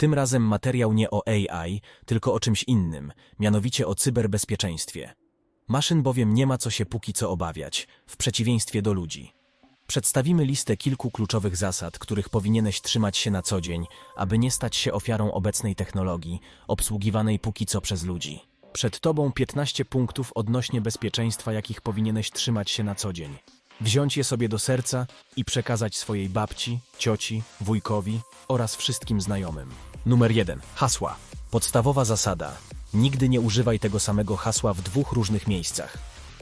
Tym razem materiał nie o AI, tylko o czymś innym, mianowicie o cyberbezpieczeństwie. Maszyn bowiem nie ma co się póki co obawiać, w przeciwieństwie do ludzi. Przedstawimy listę kilku kluczowych zasad, których powinieneś trzymać się na co dzień, aby nie stać się ofiarą obecnej technologii, obsługiwanej póki co przez ludzi. Przed tobą 15 punktów odnośnie bezpieczeństwa, jakich powinieneś trzymać się na co dzień. Wziąć je sobie do serca i przekazać swojej babci, cioci, wujkowi oraz wszystkim znajomym. Numer 1. Hasła. Podstawowa zasada. Nigdy nie używaj tego samego hasła w dwóch różnych miejscach.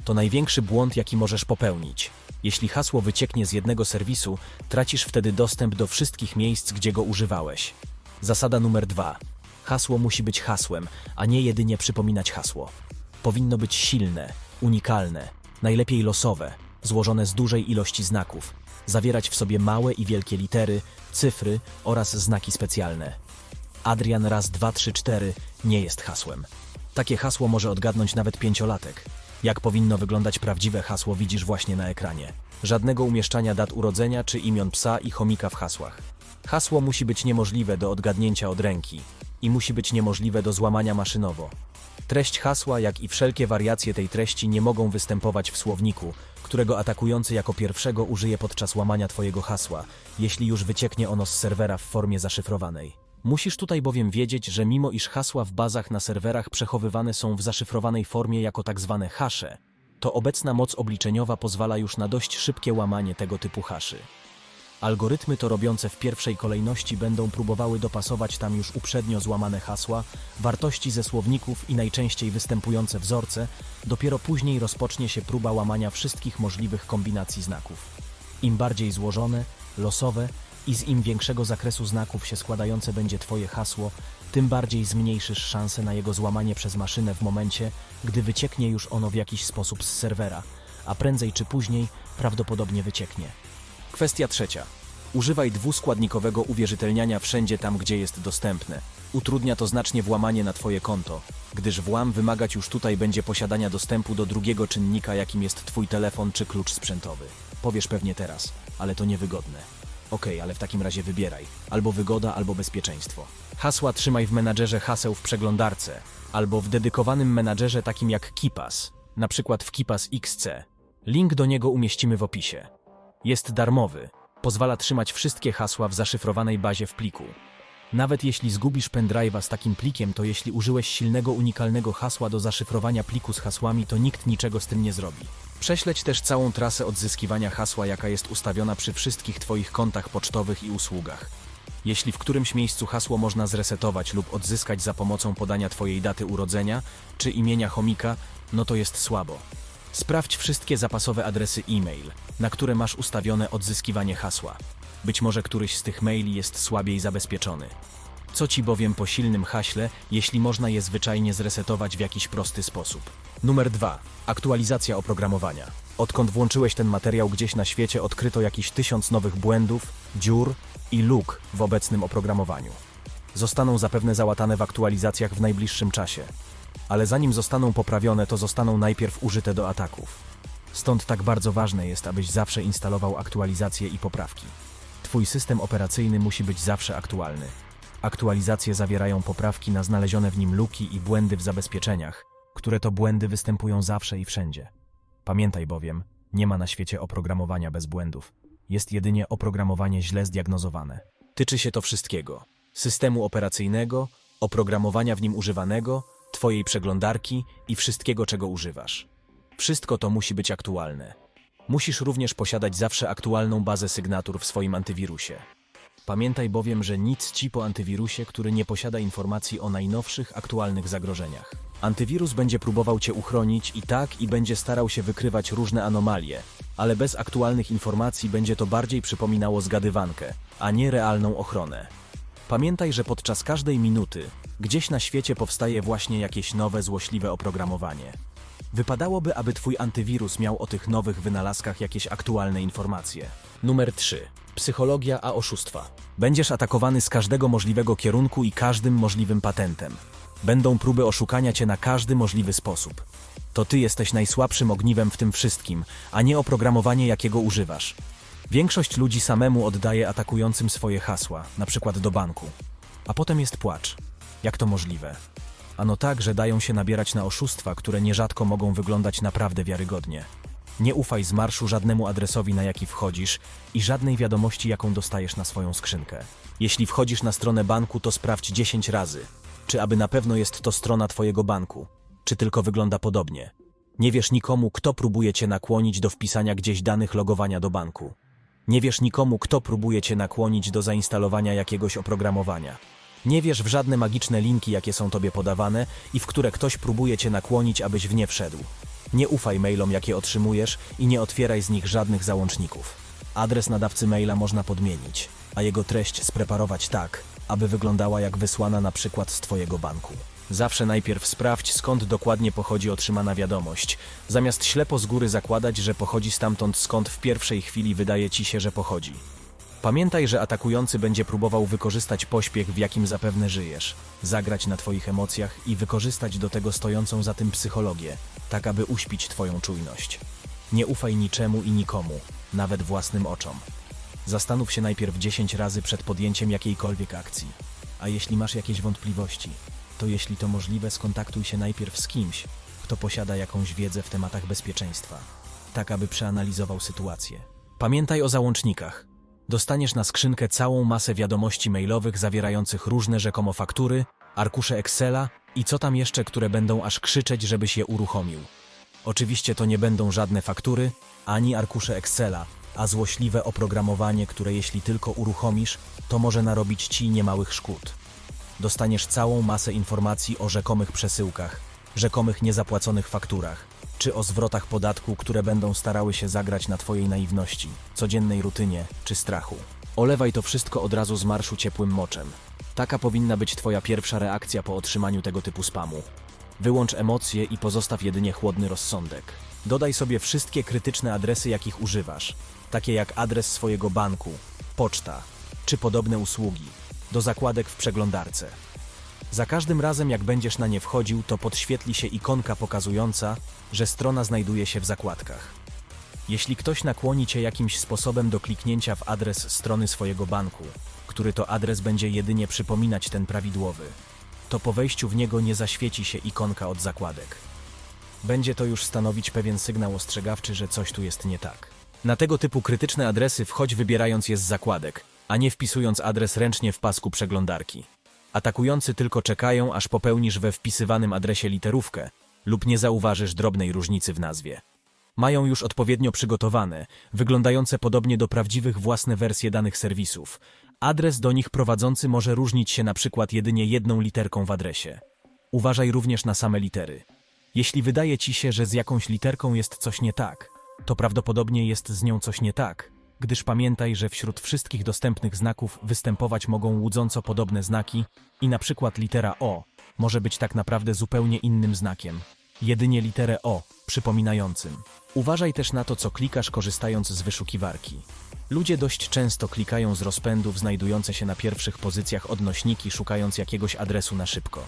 To największy błąd, jaki możesz popełnić. Jeśli hasło wycieknie z jednego serwisu, tracisz wtedy dostęp do wszystkich miejsc, gdzie go używałeś. Zasada numer 2. Hasło musi być hasłem, a nie jedynie przypominać hasło. Powinno być silne, unikalne, najlepiej losowe, złożone z dużej ilości znaków, zawierać w sobie małe i wielkie litery, cyfry oraz znaki specjalne. Adrian raz, 2, 3, 4 nie jest hasłem. Takie hasło może odgadnąć nawet 5-latek. Jak powinno wyglądać prawdziwe hasło, widzisz właśnie na ekranie. Żadnego umieszczania dat urodzenia czy imion psa i chomika w hasłach. Hasło musi być niemożliwe do odgadnięcia od ręki i musi być niemożliwe do złamania maszynowo. Treść hasła, jak i wszelkie wariacje tej treści nie mogą występować w słowniku, którego atakujący jako pierwszego użyje podczas łamania twojego hasła, jeśli już wycieknie ono z serwera w formie zaszyfrowanej. Musisz tutaj bowiem wiedzieć, że mimo iż hasła w bazach na serwerach przechowywane są w zaszyfrowanej formie jako tak zwane hasze, to obecna moc obliczeniowa pozwala już na dość szybkie łamanie tego typu haszy. Algorytmy to robiące w pierwszej kolejności będą próbowały dopasować tam już uprzednio złamane hasła, wartości ze słowników i najczęściej występujące wzorce, dopiero później rozpocznie się próba łamania wszystkich możliwych kombinacji znaków. Im bardziej złożone, losowe i z im większego zakresu znaków się składające będzie twoje hasło, tym bardziej zmniejszysz szansę na jego złamanie przez maszynę w momencie, gdy wycieknie już ono w jakiś sposób z serwera, a prędzej czy później prawdopodobnie wycieknie. Kwestia trzecia. Używaj dwuskładnikowego uwierzytelniania wszędzie tam, gdzie jest dostępne. Utrudnia to znacznie włamanie na twoje konto, gdyż włam wymagać już tutaj będzie posiadania dostępu do drugiego czynnika, jakim jest twój telefon czy klucz sprzętowy. Powiesz pewnie teraz, ale to niewygodne. Okej, ale w takim razie wybieraj. Albo wygoda, albo bezpieczeństwo. Hasła trzymaj w menadżerze haseł w przeglądarce, albo w dedykowanym menadżerze takim jak KeePass, na przykład w KeePass XC. Link do niego umieścimy w opisie. Jest darmowy, pozwala trzymać wszystkie hasła w zaszyfrowanej bazie w pliku. Nawet jeśli zgubisz pendrive'a z takim plikiem, to jeśli użyłeś silnego, unikalnego hasła do zaszyfrowania pliku z hasłami, to nikt niczego z tym nie zrobi. Prześledź też całą trasę odzyskiwania hasła, jaka jest ustawiona przy wszystkich twoich kontach pocztowych i usługach. Jeśli w którymś miejscu hasło można zresetować lub odzyskać za pomocą podania twojej daty urodzenia czy imienia chomika, no to jest słabo. Sprawdź wszystkie zapasowe adresy e-mail, na które masz ustawione odzyskiwanie hasła. Być może któryś z tych maili jest słabiej zabezpieczony. Co ci bowiem po silnym haśle, jeśli można je zwyczajnie zresetować w jakiś prosty sposób. Numer 2. Aktualizacja oprogramowania. Odkąd włączyłeś ten materiał, gdzieś na świecie odkryto jakiś 1000 nowych błędów, dziur i luk w obecnym oprogramowaniu. Zostaną zapewne załatane w aktualizacjach w najbliższym czasie. Ale zanim zostaną poprawione, to zostaną najpierw użyte do ataków. Stąd tak bardzo ważne jest, abyś zawsze instalował aktualizacje i poprawki. Twój system operacyjny musi być zawsze aktualny. Aktualizacje zawierają poprawki na znalezione w nim luki i błędy w zabezpieczeniach, które to błędy występują zawsze i wszędzie. Pamiętaj bowiem, nie ma na świecie oprogramowania bez błędów. Jest jedynie oprogramowanie źle zdiagnozowane. Tyczy się to wszystkiego. Systemu operacyjnego, oprogramowania w nim używanego, twojej przeglądarki i wszystkiego, czego używasz. Wszystko to musi być aktualne. Musisz również posiadać zawsze aktualną bazę sygnatur w swoim antywirusie. Pamiętaj bowiem, że nic ci po antywirusie, który nie posiada informacji o najnowszych, aktualnych zagrożeniach. Antywirus będzie próbował cię uchronić i będzie starał się wykrywać różne anomalie, ale bez aktualnych informacji będzie to bardziej przypominało zgadywankę, a nie realną ochronę. Pamiętaj, że podczas każdej minuty gdzieś na świecie powstaje właśnie jakieś nowe, złośliwe oprogramowanie. Wypadałoby, aby twój antywirus miał o tych nowych wynalazkach jakieś aktualne informacje. Numer 3. Psychologia a oszustwa. Będziesz atakowany z każdego możliwego kierunku i każdym możliwym patentem. Będą próby oszukania cię na każdy możliwy sposób. To ty jesteś najsłabszym ogniwem w tym wszystkim, a nie oprogramowanie, jakiego używasz. Większość ludzi samemu oddaje atakującym swoje hasła, na przykład do banku. A potem jest płacz. Jak to możliwe? Ano tak, że dają się nabierać na oszustwa, które nierzadko mogą wyglądać naprawdę wiarygodnie. Nie ufaj z marszu żadnemu adresowi, na jaki wchodzisz i żadnej wiadomości, jaką dostajesz na swoją skrzynkę. Jeśli wchodzisz na stronę banku, to sprawdź 10 razy, czy aby na pewno jest to strona twojego banku, czy tylko wygląda podobnie. Nie wierz nikomu, kto próbuje cię nakłonić do wpisania gdzieś danych logowania do banku. Nie wierz nikomu, kto próbuje cię nakłonić do zainstalowania jakiegoś oprogramowania. Nie wierz w żadne magiczne linki, jakie są tobie podawane i w które ktoś próbuje cię nakłonić, abyś w nie wszedł. Nie ufaj mailom, jakie otrzymujesz i nie otwieraj z nich żadnych załączników. Adres nadawcy maila można podmienić, a jego treść spreparować tak, aby wyglądała jak wysłana na przykład z twojego banku. Zawsze najpierw sprawdź, skąd dokładnie pochodzi otrzymana wiadomość, zamiast ślepo z góry zakładać, że pochodzi stamtąd, skąd w pierwszej chwili wydaje ci się, że pochodzi. Pamiętaj, że atakujący będzie próbował wykorzystać pośpiech, w jakim zapewne żyjesz, zagrać na twoich emocjach i wykorzystać do tego stojącą za tym psychologię, tak aby uśpić twoją czujność. Nie ufaj niczemu i nikomu, nawet własnym oczom. Zastanów się najpierw 10 razy przed podjęciem jakiejkolwiek akcji. A jeśli masz jakieś wątpliwości, to jeśli to możliwe, skontaktuj się najpierw z kimś, kto posiada jakąś wiedzę w tematach bezpieczeństwa, tak aby przeanalizował sytuację. Pamiętaj o załącznikach. Dostaniesz na skrzynkę całą masę wiadomości mailowych zawierających różne rzekomo faktury, arkusze Excela i co tam jeszcze, które będą aż krzyczeć, żebyś je uruchomił. Oczywiście to nie będą żadne faktury, ani arkusze Excela, a złośliwe oprogramowanie, które jeśli tylko uruchomisz, to może narobić ci niemałych szkód. Dostaniesz całą masę informacji o rzekomych przesyłkach, rzekomych niezapłaconych fakturach, czy o zwrotach podatku, które będą starały się zagrać na twojej naiwności, codziennej rutynie czy strachu. Olewaj to wszystko od razu z marszu ciepłym moczem. Taka powinna być twoja pierwsza reakcja po otrzymaniu tego typu spamu. Wyłącz emocje i pozostaw jedynie chłodny rozsądek. Dodaj sobie wszystkie krytyczne adresy, jakich używasz, takie jak adres swojego banku, poczta czy podobne usługi, do zakładek w przeglądarce. Za każdym razem, jak będziesz na nie wchodził, to podświetli się ikonka pokazująca, że strona znajduje się w zakładkach. Jeśli ktoś nakłoni cię jakimś sposobem do kliknięcia w adres strony swojego banku, który to adres będzie jedynie przypominać ten prawidłowy, to po wejściu w niego nie zaświeci się ikonka od zakładek. Będzie to już stanowić pewien sygnał ostrzegawczy, że coś tu jest nie tak. Na tego typu krytyczne adresy wchodź wybierając je z zakładek, a nie wpisując adres ręcznie w pasku przeglądarki. Atakujący tylko czekają, aż popełnisz we wpisywanym adresie literówkę lub nie zauważysz drobnej różnicy w nazwie. Mają już odpowiednio przygotowane, wyglądające podobnie do prawdziwych własne wersje danych serwisów. Adres do nich prowadzący może różnić się na przykład jedynie jedną literką w adresie. Uważaj również na same litery. Jeśli wydaje ci się, że z jakąś literką jest coś nie tak, to prawdopodobnie jest z nią coś nie tak, gdyż pamiętaj, że wśród wszystkich dostępnych znaków występować mogą łudząco podobne znaki i na przykład litera O może być tak naprawdę zupełnie innym znakiem, jedynie literę O przypominającym. Uważaj też na to, co klikasz, korzystając z wyszukiwarki. Ludzie dość często klikają z rozpędów znajdujące się na pierwszych pozycjach odnośniki, szukając jakiegoś adresu na szybko.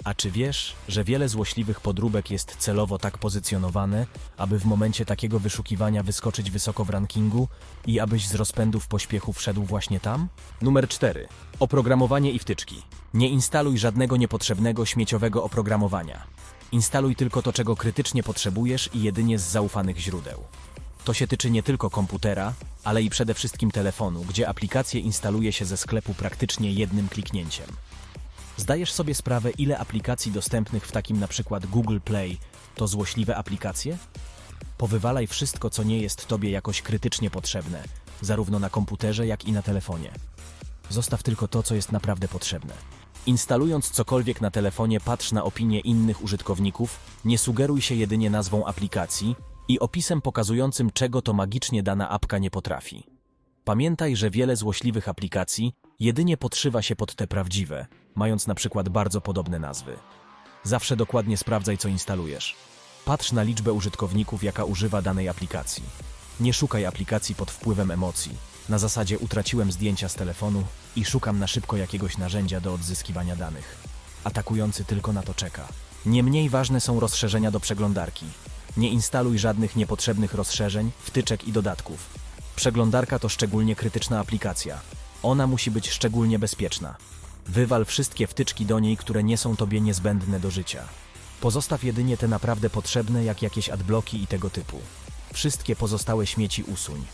A czy wiesz, że wiele złośliwych podróbek jest celowo tak pozycjonowane, aby w momencie takiego wyszukiwania wyskoczyć wysoko w rankingu i abyś z rozpędu w pośpiechu wszedł właśnie tam? Numer 4. Oprogramowanie i wtyczki. Nie instaluj żadnego niepotrzebnego, śmieciowego oprogramowania. Instaluj tylko to, czego krytycznie potrzebujesz i jedynie z zaufanych źródeł. To się tyczy nie tylko komputera, ale i przede wszystkim telefonu, gdzie aplikacje instaluje się ze sklepu praktycznie jednym kliknięciem. Zdajesz sobie sprawę, ile aplikacji dostępnych w takim na przykład Google Play to złośliwe aplikacje? Powywalaj wszystko, co nie jest tobie jakoś krytycznie potrzebne, zarówno na komputerze, jak i na telefonie. Zostaw tylko to, co jest naprawdę potrzebne. Instalując cokolwiek na telefonie, patrz na opinie innych użytkowników, nie sugeruj się jedynie nazwą aplikacji i opisem pokazującym, czego to magicznie dana apka nie potrafi. Pamiętaj, że wiele złośliwych aplikacji jedynie podszywa się pod te prawdziwe, mając na przykład bardzo podobne nazwy. Zawsze dokładnie sprawdzaj, co instalujesz. Patrz na liczbę użytkowników, jaka używa danej aplikacji. Nie szukaj aplikacji pod wpływem emocji. Na zasadzie utraciłem zdjęcia z telefonu i szukam na szybko jakiegoś narzędzia do odzyskiwania danych. Atakujący tylko na to czeka. Nie mniej ważne są rozszerzenia do przeglądarki. Nie instaluj żadnych niepotrzebnych rozszerzeń, wtyczek i dodatków. Przeglądarka to szczególnie krytyczna aplikacja. Ona musi być szczególnie bezpieczna. Wywal wszystkie wtyczki do niej, które nie są tobie niezbędne do życia. Pozostaw jedynie te naprawdę potrzebne, jak jakieś adbloki i tego typu. Wszystkie pozostałe śmieci usuń.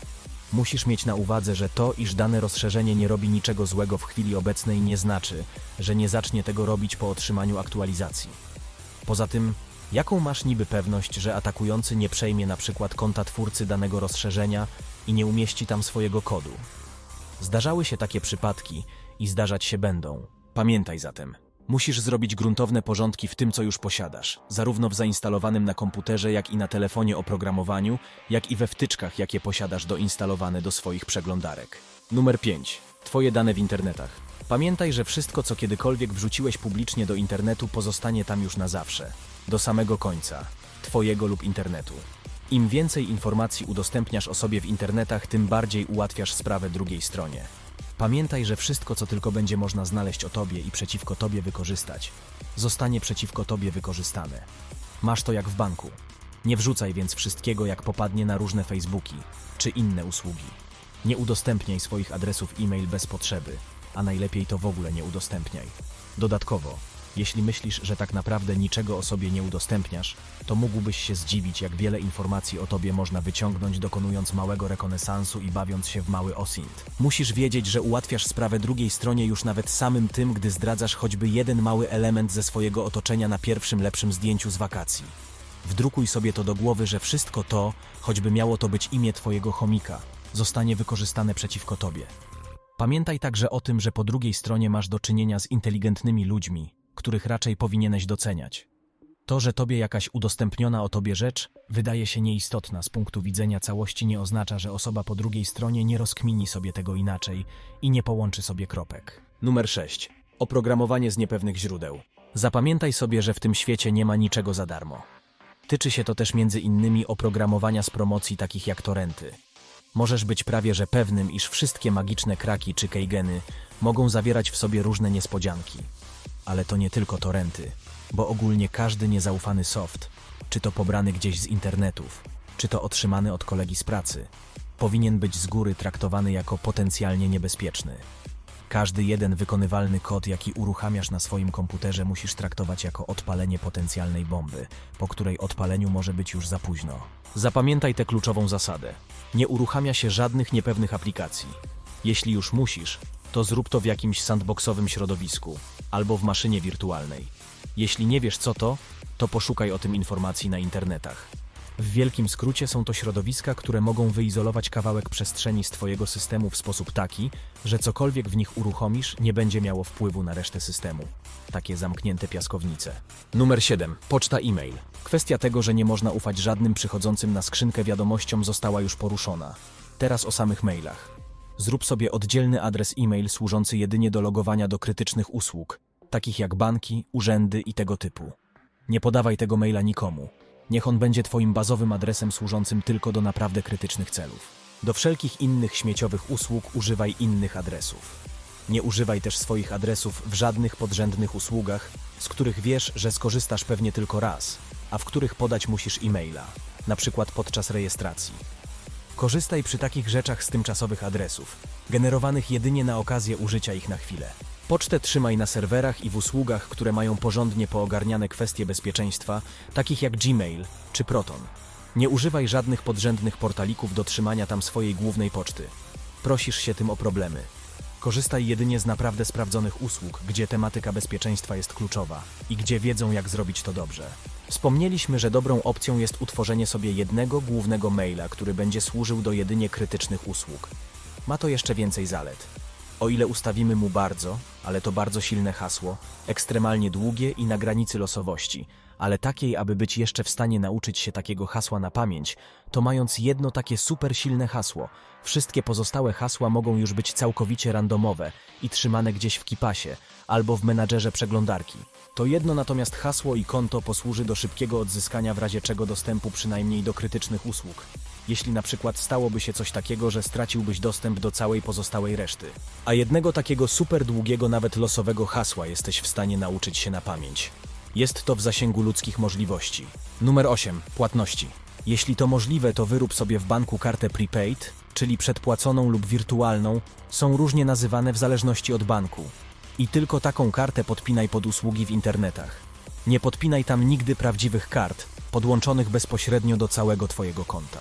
Musisz mieć na uwadze, że to, iż dane rozszerzenie nie robi niczego złego w chwili obecnej, nie znaczy, że nie zacznie tego robić po otrzymaniu aktualizacji. Poza tym, jaką masz niby pewność, że atakujący nie przejmie na przykład konta twórcy danego rozszerzenia i nie umieści tam swojego kodu? Zdarzały się takie przypadki i zdarzać się będą. Pamiętaj zatem, musisz zrobić gruntowne porządki w tym, co już posiadasz, zarówno w zainstalowanym na komputerze, jak i na telefonie oprogramowaniu, jak i we wtyczkach, jakie posiadasz doinstalowane do swoich przeglądarek. Numer 5. Twoje dane w internetach. Pamiętaj, że wszystko, co kiedykolwiek wrzuciłeś publicznie do internetu, pozostanie tam już na zawsze. Do samego końca. Twojego lub internetu. Im więcej informacji udostępniasz o sobie w internetach, tym bardziej ułatwiasz sprawę drugiej stronie. Pamiętaj, że wszystko, co tylko będzie można znaleźć o tobie i przeciwko tobie wykorzystać, zostanie przeciwko tobie wykorzystane. Masz to jak w banku. Nie wrzucaj więc wszystkiego, jak popadnie na różne Facebooki czy inne usługi. Nie udostępniaj swoich adresów e-mail bez potrzeby, a najlepiej to w ogóle nie udostępniaj. Dodatkowo, jeśli myślisz, że tak naprawdę niczego o sobie nie udostępniasz, to mógłbyś się zdziwić, jak wiele informacji o tobie można wyciągnąć, dokonując małego rekonesansu i bawiąc się w mały OSINT. Musisz wiedzieć, że ułatwiasz sprawę drugiej stronie już nawet samym tym, gdy zdradzasz choćby jeden mały element ze swojego otoczenia na pierwszym lepszym zdjęciu z wakacji. Wdrukuj sobie to do głowy, że wszystko to, choćby miało to być imię twojego chomika, zostanie wykorzystane przeciwko tobie. Pamiętaj także o tym, że po drugiej stronie masz do czynienia z inteligentnymi ludźmi, których raczej powinieneś doceniać. To, że tobie jakaś udostępniona o tobie rzecz wydaje się nieistotna z punktu widzenia całości, nie oznacza, że osoba po drugiej stronie nie rozkmini sobie tego inaczej i nie połączy sobie kropek. Numer 6. Oprogramowanie z niepewnych źródeł. Zapamiętaj sobie, że w tym świecie nie ma niczego za darmo. Tyczy się to też między innymi oprogramowania z promocji takich jak torrenty. Możesz być prawie że pewnym, iż wszystkie magiczne kraki czy keygeny mogą zawierać w sobie różne niespodzianki. Ale to nie tylko torrenty, bo ogólnie każdy niezaufany soft, czy to pobrany gdzieś z internetów, czy to otrzymany od kolegi z pracy, powinien być z góry traktowany jako potencjalnie niebezpieczny. Każdy jeden wykonywalny kod, jaki uruchamiasz na swoim komputerze, musisz traktować jako odpalenie potencjalnej bomby, po której odpaleniu może być już za późno. Zapamiętaj tę kluczową zasadę. Nie uruchamia się żadnych niepewnych aplikacji. Jeśli już musisz, to zrób to w jakimś sandboxowym środowisku albo w maszynie wirtualnej. Jeśli nie wiesz co to poszukaj o tym informacji na internetach. W wielkim skrócie są to środowiska, które mogą wyizolować kawałek przestrzeni z twojego systemu w sposób taki, że cokolwiek w nich uruchomisz, nie będzie miało wpływu na resztę systemu. Takie zamknięte piaskownice. Numer 7. Poczta e-mail. Kwestia tego, że nie można ufać żadnym przychodzącym na skrzynkę wiadomościom, została już poruszona. Teraz o samych mailach. Zrób sobie oddzielny adres e-mail służący jedynie do logowania do krytycznych usług, takich jak banki, urzędy i tego typu. Nie podawaj tego maila nikomu. Niech on będzie twoim bazowym adresem służącym tylko do naprawdę krytycznych celów. Do wszelkich innych śmieciowych usług używaj innych adresów. Nie używaj też swoich adresów w żadnych podrzędnych usługach, z których wiesz, że skorzystasz pewnie tylko raz, a w których podać musisz e-maila, na przykład podczas rejestracji. Korzystaj przy takich rzeczach z tymczasowych adresów, generowanych jedynie na okazję użycia ich na chwilę. Pocztę trzymaj na serwerach i w usługach, które mają porządnie poogarniane kwestie bezpieczeństwa, takich jak Gmail czy Proton. Nie używaj żadnych podrzędnych portalików do trzymania tam swojej głównej poczty. Prosisz się tym o problemy. Korzystaj jedynie z naprawdę sprawdzonych usług, gdzie tematyka bezpieczeństwa jest kluczowa i gdzie wiedzą, jak zrobić to dobrze. Wspomnieliśmy, że dobrą opcją jest utworzenie sobie jednego głównego maila, który będzie służył do jedynie krytycznych usług. Ma to jeszcze więcej zalet. O ile ustawimy mu bardzo, ale to bardzo silne hasło, ekstremalnie długie i na granicy losowości, ale takiej, aby być jeszcze w stanie nauczyć się takiego hasła na pamięć, to mając jedno takie super silne hasło, wszystkie pozostałe hasła mogą już być całkowicie randomowe i trzymane gdzieś w kipasie albo w menadżerze przeglądarki. To jedno natomiast hasło i konto posłuży do szybkiego odzyskania w razie czego dostępu przynajmniej do krytycznych usług. Jeśli na przykład stałoby się coś takiego, że straciłbyś dostęp do całej pozostałej reszty. A jednego takiego super długiego, nawet losowego hasła jesteś w stanie nauczyć się na pamięć. Jest to w zasięgu ludzkich możliwości. Numer 8. Płatności. Jeśli to możliwe, to wyrób sobie w banku kartę prepaid, czyli przedpłaconą lub wirtualną, są różnie nazywane w zależności od banku. I tylko taką kartę podpinaj pod usługi w internetach. Nie podpinaj tam nigdy prawdziwych kart, podłączonych bezpośrednio do całego Twojego konta.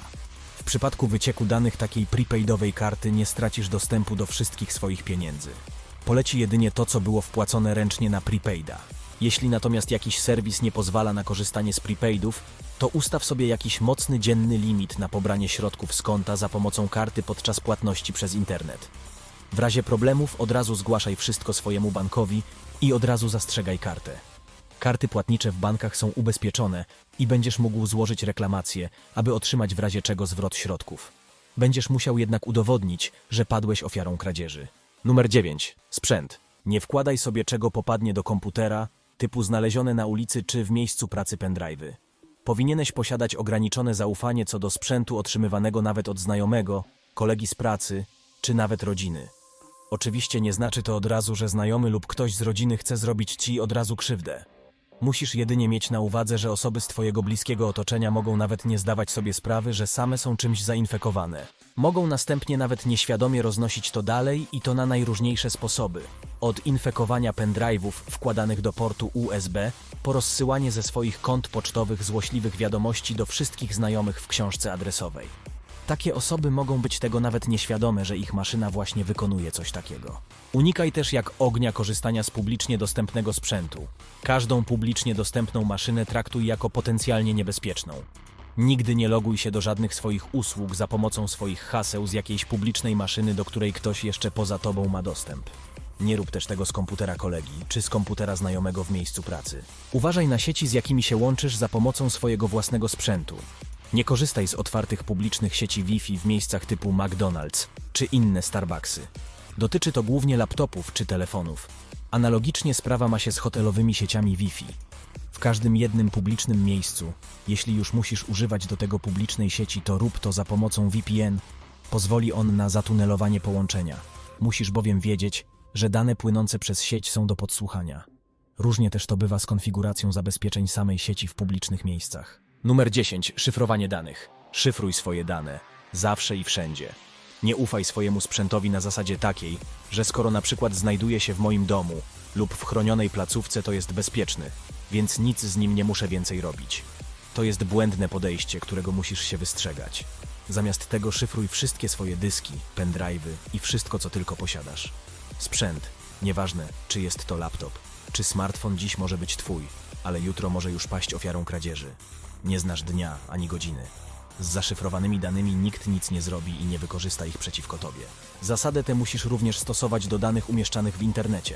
W przypadku wycieku danych takiej prepaidowej karty nie stracisz dostępu do wszystkich swoich pieniędzy. Poleci jedynie to, co było wpłacone ręcznie na prepaida. Jeśli natomiast jakiś serwis nie pozwala na korzystanie z prepaidów, to ustaw sobie jakiś mocny dzienny limit na pobranie środków z konta za pomocą karty podczas płatności przez internet. W razie problemów od razu zgłaszaj wszystko swojemu bankowi i od razu zastrzegaj kartę. Karty płatnicze w bankach są ubezpieczone i będziesz mógł złożyć reklamację, aby otrzymać w razie czego zwrot środków. Będziesz musiał jednak udowodnić, że padłeś ofiarą kradzieży. Numer 9. Sprzęt. Nie wkładaj sobie czego popadnie do komputera, typu znalezione na ulicy czy w miejscu pracy pendrive'y. Powinieneś posiadać ograniczone zaufanie co do sprzętu otrzymywanego nawet od znajomego, kolegi z pracy, czy nawet rodziny. Oczywiście nie znaczy to od razu, że znajomy lub ktoś z rodziny chce zrobić Ci od razu krzywdę. Musisz jedynie mieć na uwadze, że osoby z Twojego bliskiego otoczenia mogą nawet nie zdawać sobie sprawy, że same są czymś zainfekowane. Mogą następnie nawet nieświadomie roznosić to dalej i to na najróżniejsze sposoby. Od infekowania pendrive'ów wkładanych do portu USB, po rozsyłanie ze swoich kont pocztowych złośliwych wiadomości do wszystkich znajomych w książce adresowej. Takie osoby mogą być tego nawet nieświadome, że ich maszyna właśnie wykonuje coś takiego. Unikaj też jak ognia korzystania z publicznie dostępnego sprzętu. Każdą publicznie dostępną maszynę traktuj jako potencjalnie niebezpieczną. Nigdy nie loguj się do żadnych swoich usług za pomocą swoich haseł z jakiejś publicznej maszyny, do której ktoś jeszcze poza tobą ma dostęp. Nie rób też tego z komputera kolegi, czy z komputera znajomego w miejscu pracy. Uważaj na sieci, z jakimi się łączysz za pomocą swojego własnego sprzętu. Nie korzystaj z otwartych publicznych sieci Wi-Fi w miejscach typu McDonald's czy inne Starbucksy. Dotyczy to głównie laptopów czy telefonów. Analogicznie sprawa ma się z hotelowymi sieciami Wi-Fi. W każdym jednym publicznym miejscu, jeśli już musisz używać do tego publicznej sieci, to rób to za pomocą VPN. Pozwoli on na zatunelowanie połączenia. Musisz bowiem wiedzieć, że dane płynące przez sieć są do podsłuchania. Różnie też to bywa z konfiguracją zabezpieczeń samej sieci w publicznych miejscach. Numer 10. Szyfrowanie danych. Szyfruj swoje dane. Zawsze i wszędzie. Nie ufaj swojemu sprzętowi na zasadzie takiej, że skoro na przykład znajduje się w moim domu lub w chronionej placówce, to jest bezpieczny, więc nic z nim nie muszę więcej robić. To jest błędne podejście, którego musisz się wystrzegać. Zamiast tego szyfruj wszystkie swoje dyski, pendrive'y i wszystko, co tylko posiadasz. Sprzęt, nieważne, czy jest to laptop, czy smartfon, dziś może być twój, ale jutro może już paść ofiarą kradzieży. Nie znasz dnia ani godziny. Z zaszyfrowanymi danymi nikt nic nie zrobi i nie wykorzysta ich przeciwko tobie. Zasadę tę musisz również stosować do danych umieszczanych w internecie.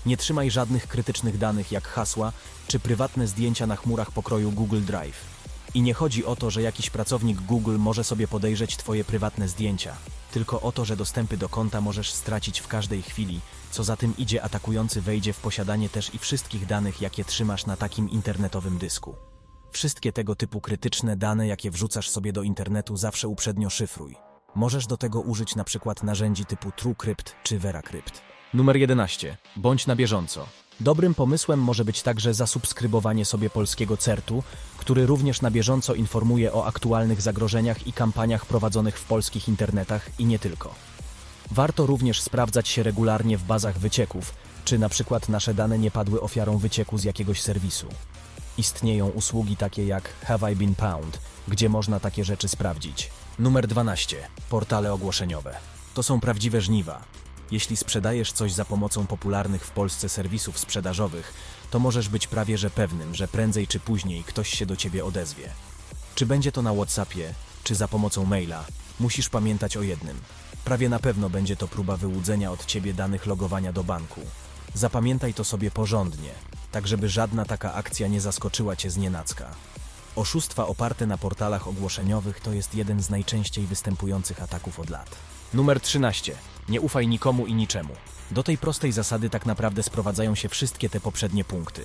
Nie trzymaj żadnych krytycznych danych jak hasła czy prywatne zdjęcia na chmurach pokroju Google Drive. I nie chodzi o to, że jakiś pracownik Google może sobie podejrzeć twoje prywatne zdjęcia, tylko o to, że dostępy do konta możesz stracić w każdej chwili, co za tym idzie, atakujący wejdzie w posiadanie też i wszystkich danych, jakie trzymasz na takim internetowym dysku. Wszystkie tego typu krytyczne dane, jakie wrzucasz sobie do internetu, zawsze uprzednio szyfruj. Możesz do tego użyć na przykład narzędzi typu TrueCrypt czy VeraCrypt. Numer 11. Bądź na bieżąco. Dobrym pomysłem może być także zasubskrybowanie sobie polskiego CERT-u, który również na bieżąco informuje o aktualnych zagrożeniach i kampaniach prowadzonych w polskich internetach i nie tylko. Warto również sprawdzać się regularnie w bazach wycieków, czy na przykład nasze dane nie padły ofiarą wycieku z jakiegoś serwisu. Istnieją usługi takie jak Have I Been Pwned, gdzie można takie rzeczy sprawdzić. Numer 12. Portale ogłoszeniowe. To są prawdziwe żniwa. Jeśli sprzedajesz coś za pomocą popularnych w Polsce serwisów sprzedażowych, to możesz być prawie że pewnym, że prędzej czy później ktoś się do ciebie odezwie. Czy będzie to na WhatsAppie, czy za pomocą maila, musisz pamiętać o jednym. Prawie na pewno będzie to próba wyłudzenia od ciebie danych logowania do banku. Zapamiętaj to sobie porządnie, tak żeby żadna taka akcja nie zaskoczyła cię znienacka. Oszustwa oparte na portalach ogłoszeniowych to jest jeden z najczęściej występujących ataków od lat. Numer 13. Nie ufaj nikomu i niczemu. Do tej prostej zasady tak naprawdę sprowadzają się wszystkie te poprzednie punkty.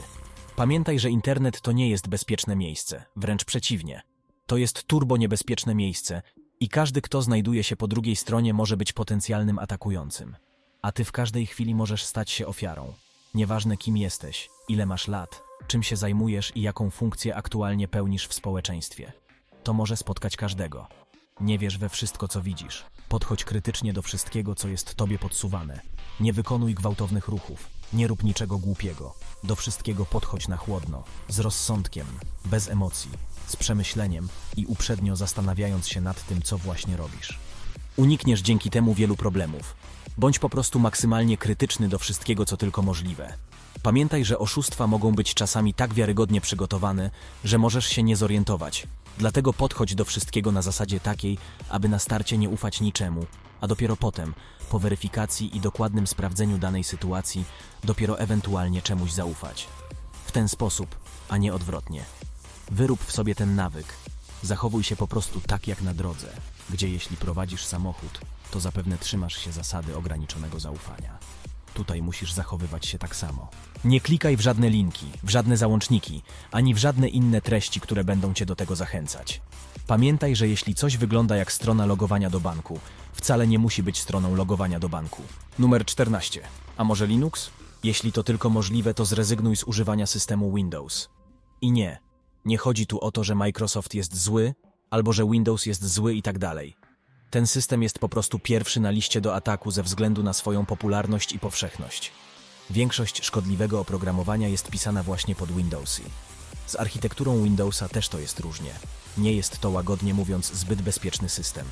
Pamiętaj, że internet to nie jest bezpieczne miejsce, wręcz przeciwnie. To jest turbo niebezpieczne miejsce i każdy, kto znajduje się po drugiej stronie, może być potencjalnym atakującym. A ty w każdej chwili możesz stać się ofiarą. Nieważne kim jesteś, ile masz lat, czym się zajmujesz i jaką funkcję aktualnie pełnisz w społeczeństwie. To może spotkać każdego. Nie wierz we wszystko, co widzisz. Podchodź krytycznie do wszystkiego, co jest tobie podsuwane. Nie wykonuj gwałtownych ruchów. Nie rób niczego głupiego. Do wszystkiego podchodź na chłodno, z rozsądkiem, bez emocji, z przemyśleniem i uprzednio zastanawiając się nad tym, co właśnie robisz. Unikniesz dzięki temu wielu problemów. Bądź po prostu maksymalnie krytyczny do wszystkiego, co tylko możliwe. Pamiętaj, że oszustwa mogą być czasami tak wiarygodnie przygotowane, że możesz się nie zorientować. Dlatego podchodź do wszystkiego na zasadzie takiej, aby na starcie nie ufać niczemu, a dopiero potem, po weryfikacji i dokładnym sprawdzeniu danej sytuacji, dopiero ewentualnie czemuś zaufać. W ten sposób, a nie odwrotnie. Wyrób w sobie ten nawyk. Zachowuj się po prostu tak jak na drodze, gdzie jeśli prowadzisz samochód, to zapewne trzymasz się zasady ograniczonego zaufania. Tutaj musisz zachowywać się tak samo. Nie klikaj w żadne linki, w żadne załączniki, ani w żadne inne treści, które będą cię do tego zachęcać. Pamiętaj, że jeśli coś wygląda jak strona logowania do banku, wcale nie musi być stroną logowania do banku. Numer 14. A może Linux? Jeśli to tylko możliwe, to zrezygnuj z używania systemu Windows. I nie chodzi tu o to, że Microsoft jest zły, albo że Windows jest zły i tak dalej. Ten system jest po prostu pierwszy na liście do ataku ze względu na swoją popularność i powszechność. Większość szkodliwego oprogramowania jest pisana właśnie pod Windowsy. Z architekturą Windowsa też to jest różnie. Nie jest to, łagodnie mówiąc, zbyt bezpieczny system.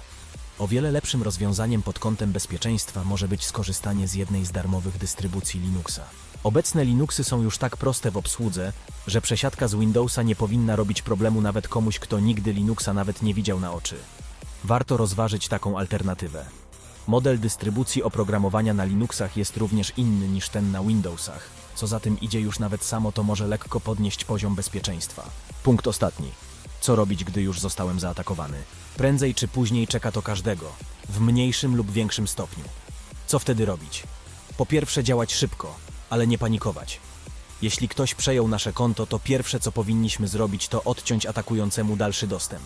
O wiele lepszym rozwiązaniem pod kątem bezpieczeństwa może być skorzystanie z jednej z darmowych dystrybucji Linuxa. Obecne Linuxy są już tak proste w obsłudze, że przesiadka z Windowsa nie powinna robić problemu nawet komuś, kto nigdy Linuxa nawet nie widział na oczy. Warto rozważyć taką alternatywę. Model dystrybucji oprogramowania na Linuxach jest również inny niż ten na Windowsach. Co za tym idzie, już nawet samo to może lekko podnieść poziom bezpieczeństwa. Punkt ostatni. Co robić, gdy już zostałem zaatakowany? Prędzej czy później czeka to każdego, w mniejszym lub większym stopniu. Co wtedy robić? Po pierwsze, działać szybko, ale nie panikować. Jeśli ktoś przejął nasze konto, to pierwsze, co powinniśmy zrobić, to odciąć atakującemu dalszy dostęp.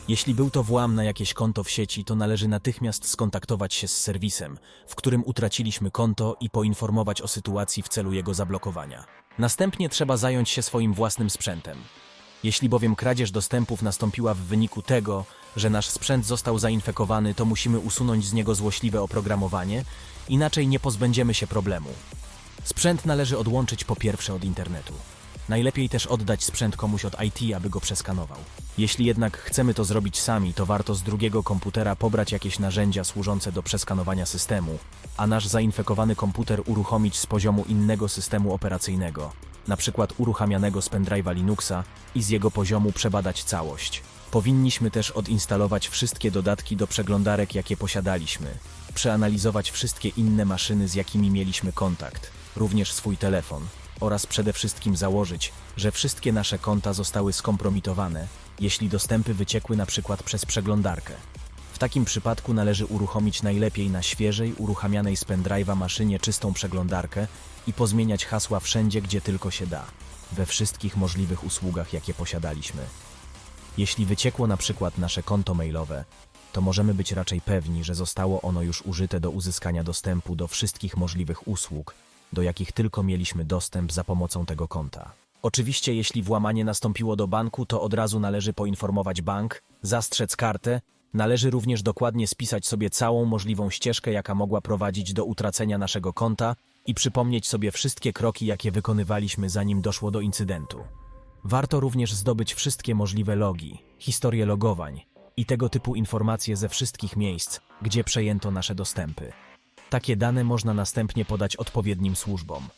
Jeśli był to włam na jakieś konto w sieci, to należy natychmiast skontaktować się z serwisem, w którym utraciliśmy konto, i poinformować o sytuacji w celu jego zablokowania. Następnie trzeba zająć się swoim własnym sprzętem. Jeśli bowiem kradzież dostępów nastąpiła w wyniku tego, że nasz sprzęt został zainfekowany, to musimy usunąć z niego złośliwe oprogramowanie, inaczej nie pozbędziemy się problemu. Sprzęt należy odłączyć po pierwsze od internetu. Najlepiej też oddać sprzęt komuś od IT, aby go przeskanował. Jeśli jednak chcemy to zrobić sami, to warto z drugiego komputera pobrać jakieś narzędzia służące do przeskanowania systemu, a nasz zainfekowany komputer uruchomić z poziomu innego systemu operacyjnego, np. uruchamianego z pendrive'a Linuxa, i z jego poziomu przebadać całość. Powinniśmy też odinstalować wszystkie dodatki do przeglądarek, jakie posiadaliśmy, przeanalizować wszystkie inne maszyny, z jakimi mieliśmy kontakt, również swój telefon, oraz przede wszystkim założyć, że wszystkie nasze konta zostały skompromitowane, jeśli dostępy wyciekły np. przez przeglądarkę. W takim przypadku należy uruchomić najlepiej na świeżej, uruchamianej z pendrive'a maszynie czystą przeglądarkę i pozmieniać hasła wszędzie, gdzie tylko się da, we wszystkich możliwych usługach, jakie posiadaliśmy. Jeśli wyciekło np. nasze konto mailowe, to możemy być raczej pewni, że zostało ono już użyte do uzyskania dostępu do wszystkich możliwych usług, do jakich tylko mieliśmy dostęp za pomocą tego konta. Oczywiście, jeśli włamanie nastąpiło do banku, to od razu należy poinformować bank, zastrzec kartę, należy również dokładnie spisać sobie całą możliwą ścieżkę, jaka mogła prowadzić do utracenia naszego konta, i przypomnieć sobie wszystkie kroki, jakie wykonywaliśmy, zanim doszło do incydentu. Warto również zdobyć wszystkie możliwe logi, historie logowań i tego typu informacje ze wszystkich miejsc, gdzie przejęto nasze dostępy. Takie dane można następnie podać odpowiednim służbom.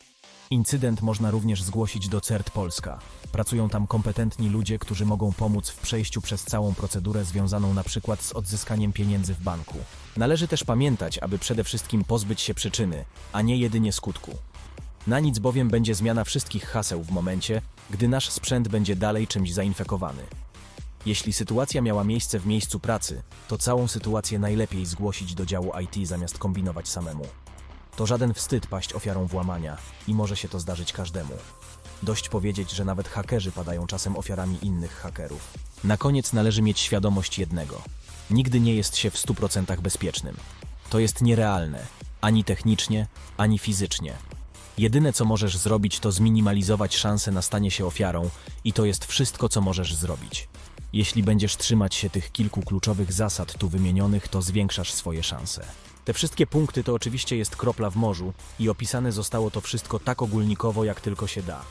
Incydent można również zgłosić do CERT Polska. Pracują tam kompetentni ludzie, którzy mogą pomóc w przejściu przez całą procedurę związaną np. z odzyskaniem pieniędzy w banku. Należy też pamiętać, aby przede wszystkim pozbyć się przyczyny, a nie jedynie skutku. Na nic bowiem będzie zmiana wszystkich haseł w momencie, gdy nasz sprzęt będzie dalej czymś zainfekowany. Jeśli sytuacja miała miejsce w miejscu pracy, to całą sytuację najlepiej zgłosić do działu IT, zamiast kombinować samemu. To żaden wstyd paść ofiarą włamania i może się to zdarzyć każdemu. Dość powiedzieć, że nawet hakerzy padają czasem ofiarami innych hakerów. Na koniec należy mieć świadomość jednego. Nigdy nie jest się w 100% bezpiecznym. To jest nierealne, ani technicznie, ani fizycznie. Jedyne, co możesz zrobić, to zminimalizować szanse na stanie się ofiarą, i to jest wszystko, co możesz zrobić. Jeśli będziesz trzymać się tych kilku kluczowych zasad tu wymienionych, to zwiększasz swoje szanse. Te wszystkie punkty to oczywiście jest kropla w morzu i opisane zostało to wszystko tak ogólnikowo, jak tylko się da.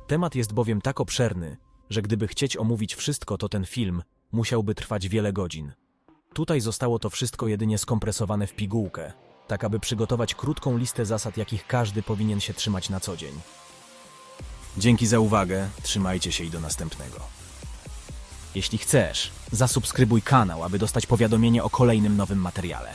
Temat jest bowiem tak obszerny, że gdyby chcieć omówić wszystko, to ten film musiałby trwać wiele godzin. Tutaj zostało to wszystko jedynie skompresowane w pigułkę, tak aby przygotować krótką listę zasad, jakich każdy powinien się trzymać na co dzień. Dzięki za uwagę, trzymajcie się i do następnego. Jeśli chcesz, zasubskrybuj kanał, aby dostać powiadomienie o kolejnym nowym materiale.